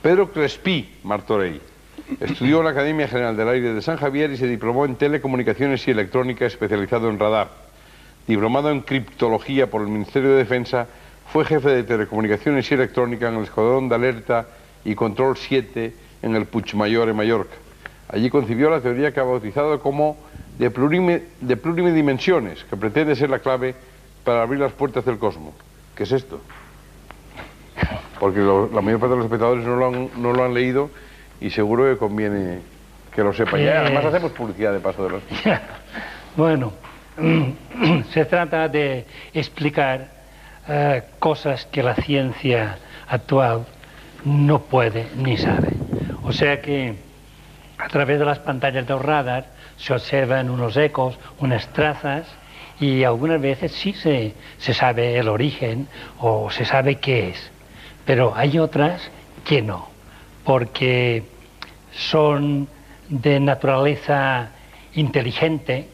Pedro Crespí Martorell estudió en la Academia General del Aire de San Javier y se diplomó en Telecomunicaciones y Electrónica, especializado en radar. Diplomado en Criptología por el Ministerio de Defensa, fue jefe de Telecomunicaciones y Electrónica en el Escuadrón de Alerta y Control 7 en el Puigmayor, en Mallorca. Allí concibió la teoría que ha bautizado como de pluridimensiones, que pretende ser la clave para abrir las puertas del cosmos. ¿Qué es esto? Porque la mayor parte de los espectadores no lo han leído y seguro que conviene que lo sepan. Ya, además hacemos publicidad de paso de los... Bueno, se trata de explicar cosas que la ciencia actual no puede ni sabe. O sea que a través de las pantallas del radar se observan unos ecos, unas trazas, y algunas veces sí se sabe el origen o se sabe qué es. Pero hay otras que no, porque son de naturaleza inteligente,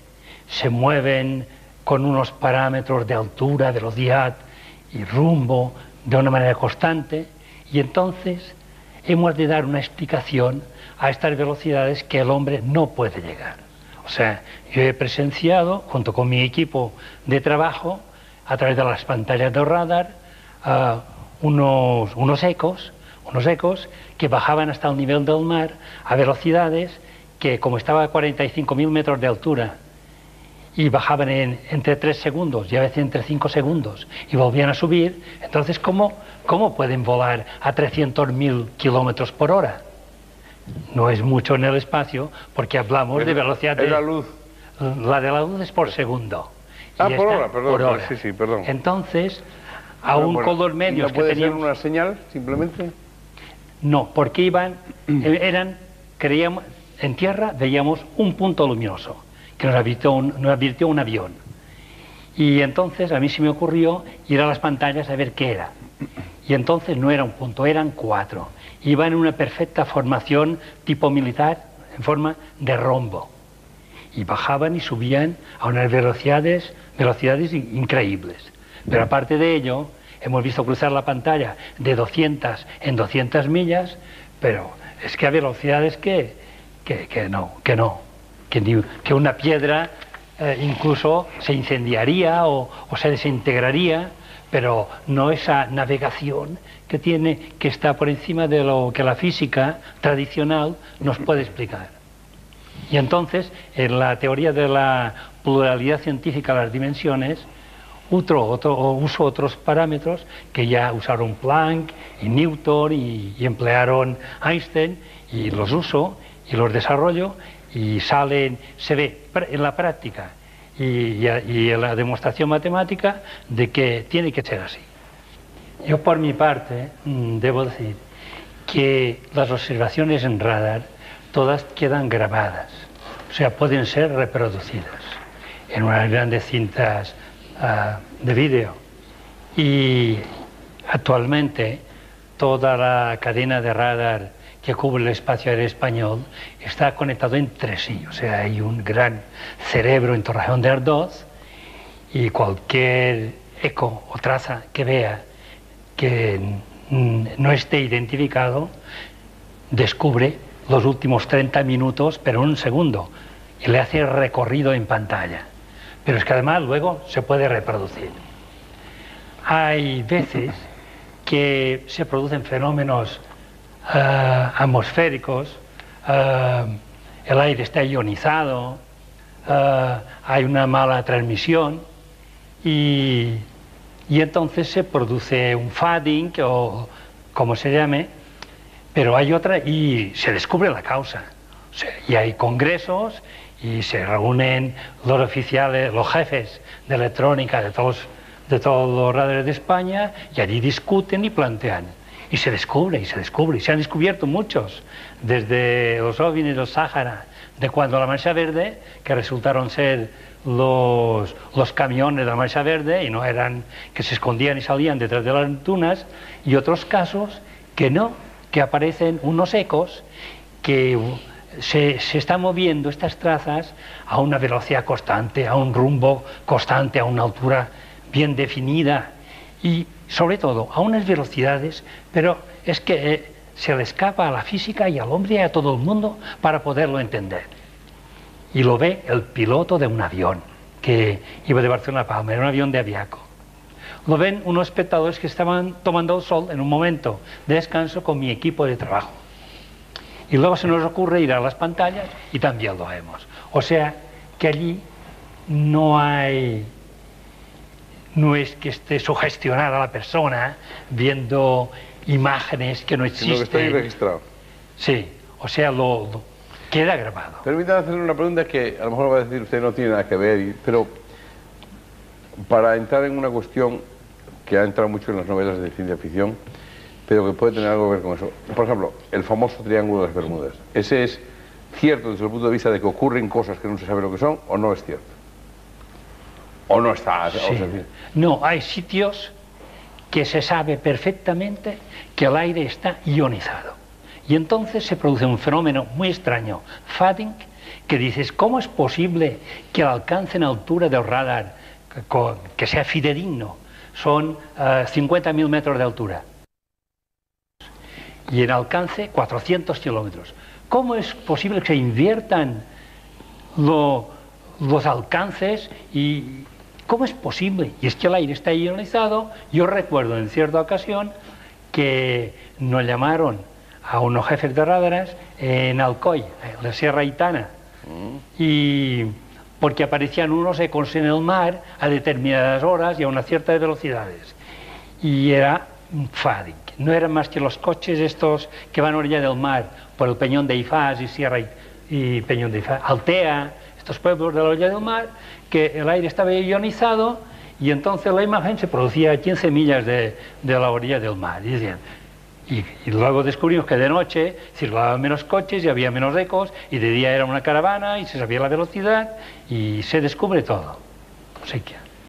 se mueven con unos parámetros de altura, velocidad y rumbo de una manera constante, y entonces hemos de dar una explicación a estas velocidades que el hombre no puede llegar. O sea, yo he presenciado, junto con mi equipo de trabajo, a través de las pantallas de radar, unos ecos que bajaban hasta el nivel del mar a velocidades que, como estaba a 45.000 metros de altura, y bajaban entre 3 segundos y a veces entre 5 segundos y volvían a subir, entonces ¿cómo pueden volar a 300.000 kilómetros por hora? No es mucho en el espacio, porque hablamos de velocidad de... la luz. La de la luz es por segundo. Ah, por hora, perdón. Por hora. Sí, perdón. Entonces, a un color medio... ¿No puede ser una señal, simplemente? No, porque creíamos, en tierra veíamos un punto luminoso que nos advirtió un avión. Y entonces a mí se me ocurrió ir a las pantallas a ver qué era. Y entonces no era un punto, eran 4. Iban en una perfecta formación tipo militar, en forma de rombo. Y bajaban y subían a unas velocidades increíbles. Pero aparte de ello, hemos visto cruzar la pantalla de 200 en 200 millas, pero es que a velocidades que una piedra incluso se incendiaría o se desintegraría, pero no esa navegación que está por encima de lo que la física tradicional nos puede explicar. Y entonces, en la teoría de la pluralidad científica de las dimensiones, uso otros parámetros que ya usaron Planck y Newton y emplearon Einstein, y los uso y los desarrollo, y se ve en la práctica y en la demostración matemática de que tiene que ser así. Yo, por mi parte, debo decir que las observaciones en radar todas quedan grabadas, o sea, pueden ser reproducidas en unas grandes cintas de vídeo, y actualmente toda la cadena de radar que cubre el espacio aéreo español está conectado entre sí, o sea, hay un gran cerebro en Torrejón de Ardoz, y cualquier eco o traza que vea que no esté identificado descubre los últimos 30 minutos, pero en un segundo, y le hace recorrido en pantalla. Pero es que además luego se puede reproducir. Hay veces que se producen fenómenos atmosféricos, el aire está ionizado, hay una mala transmisión, y entonces se produce un fading o como se llame, pero hay otra y se descubre la causa. O sea, y hay congresos y se reúnen los oficiales, los jefes de electrónica de todos los radares de España, y allí discuten y plantean. Y se descubre, y se descubre, y se han descubierto muchos, desde los ovnis del Sáhara, de cuando la Mancha Verde, que resultaron ser los camiones de la Mancha Verde, y no eran, que se escondían y salían detrás de las dunas, y otros casos que no, que aparecen unos ecos que se están moviendo estas trazas a una velocidad constante, a un rumbo constante, a una altura bien definida, y sobre todo a unas velocidades, pero es que se le escapa a la física y al hombre y a todo el mundo para poderlo entender. Y lo ve el piloto de un avión que iba de Barcelona a Palma, era un avión de Aviaco. Lo ven unos espectadores que estaban tomando el sol en un momento de descanso con mi equipo de trabajo. Y luego se nos ocurre ir a las pantallas y también lo vemos. O sea que allí no es que esté sugestionada a la persona viendo imágenes que no existen. Sino que está ahí registrado. Sí, o sea, queda grabado. Permítame hacerle una pregunta que a lo mejor va a decir usted no tiene nada que ver, pero para entrar en una cuestión que ha entrado mucho en las novelas de ciencia ficción, pero que puede tener algo que ver con eso. Por ejemplo, el famoso Triángulo de las Bermudas. ¿Ese es cierto desde el punto de vista de que ocurren cosas que no se sabe lo que son o no es cierto? ¿O no está? Sí. O sea, no, hay sitios que se sabe perfectamente que el aire está ionizado. Y entonces se produce un fenómeno muy extraño, fading, que dices, ¿cómo es posible que el alcance en altura del radar, que sea fidedigno, son 50.000 metros de altura? Y en alcance 400 kilómetros. ¿Cómo es posible que se inviertan los alcances y cómo es posible? Y es que el aire está ionizado. Yo recuerdo en cierta ocasión que nos llamaron a unos jefes de radares en Alcoy, en la Sierra Aitana, y porque aparecían unos ecos en el mar a determinadas horas y a unas ciertas velocidades. Y era un fading. No eran más que los coches estos que van a orilla del mar, por el Peñón de Ifás y Sierra y Peñón de Ifás, Altea, estos pueblos de la orilla del mar, que el aire estaba ionizado y entonces la imagen se producía a 15 millas de la orilla del mar. Y luego descubrimos que de noche circulaban menos coches y había menos ecos, y de día era una caravana y se sabía la velocidad y se descubre todo. Así que